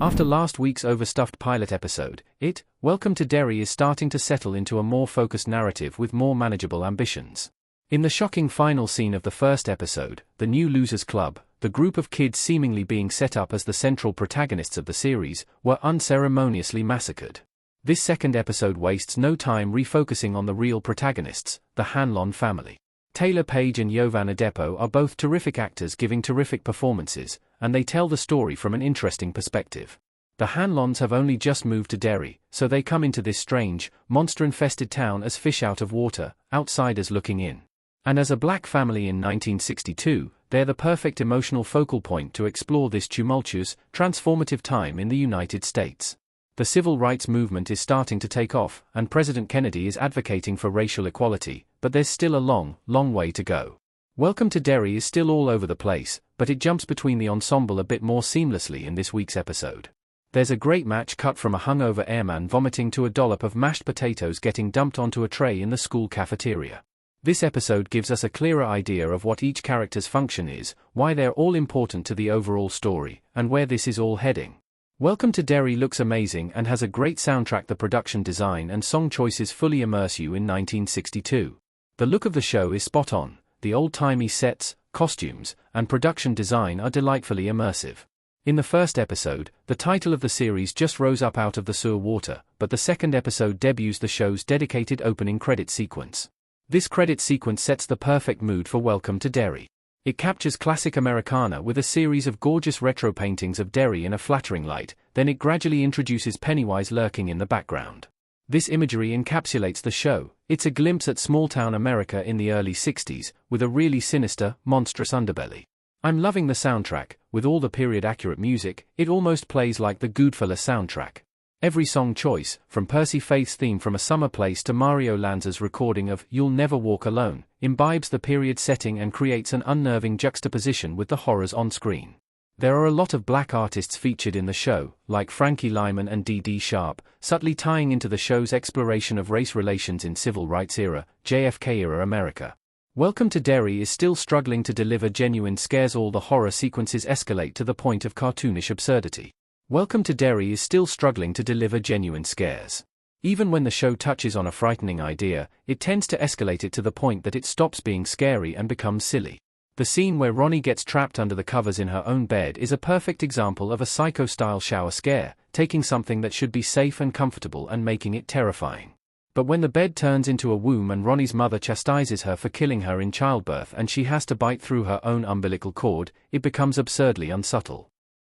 After last week's overstuffed pilot episode, Welcome to Derry is starting to settle into a more focused narrative with more manageable ambitions. In the shocking final scene of the first episode, the New Losers Club, the group of kids seemingly being set up as the central protagonists of the series, were unceremoniously massacred. This second episode wastes no time refocusing on the real protagonists, the Hanlon family. Taylor Page and Jovan Adepo are both terrific actors giving terrific performances, and they tell the story from an interesting perspective. The Hanlons have only just moved to Derry, so they come into this strange, monster-infested town as fish out of water, outsiders looking in. And as a black family in 1962, they're the perfect emotional focal point to explore this tumultuous, transformative time in the United States. The civil rights movement is starting to take off, and President Kennedy is advocating for racial equality, but there's still a long, long way to go. Welcome to Derry is still all over the place, but it jumps between the ensemble a bit more seamlessly in this week's episode. There's a great match cut from a hungover airman vomiting to a dollop of mashed potatoes getting dumped onto a tray in the school cafeteria. This episode gives us a clearer idea of what each character's function is, why they're all important to the overall story, and where this is all heading. Welcome to Derry looks amazing and has a great soundtrack. The production design and song choices fully immerse you in 1962. The look of the show is spot on, the old-timey sets, costumes, and production design are delightfully immersive. In the first episode, the title of the series just rose up out of the sewer water, but the second episode debuts the show's dedicated opening credit sequence. This credit sequence sets the perfect mood for Welcome to Derry. It captures classic Americana with a series of gorgeous retro paintings of Derry in a flattering light, then it gradually introduces Pennywise lurking in the background. This imagery encapsulates the show. It's a glimpse at small-town America in the early 60s, with a really sinister, monstrous underbelly. I'm loving the soundtrack. With all the period-accurate music, it almost plays like the Goodfellas soundtrack. Every song choice, from Percy Faith's theme From a Summer Place to Mario Lanza's recording of You'll Never Walk Alone, imbibes the period setting and creates an unnerving juxtaposition with the horrors on screen. There are a lot of black artists featured in the show, like Frankie Lyman and Dee Dee Sharp, subtly tying into the show's exploration of race relations in civil rights era, JFK-era America. Welcome to Derry is still struggling to deliver genuine scares. All the horror sequences escalate to the point of cartoonish absurdity. Welcome to Derry is still struggling to deliver genuine scares. Even when the show touches on a frightening idea, it tends to escalate it to the point that it stops being scary and becomes silly. The scene where Ronnie gets trapped under the covers in her own bed is a perfect example of a Psycho-style shower scare, taking something that should be safe and comfortable and making it terrifying. But when the bed turns into a womb and Ronnie's mother chastises her for killing her in childbirth and she has to bite through her own umbilical cord, it becomes absurdly unsubtle.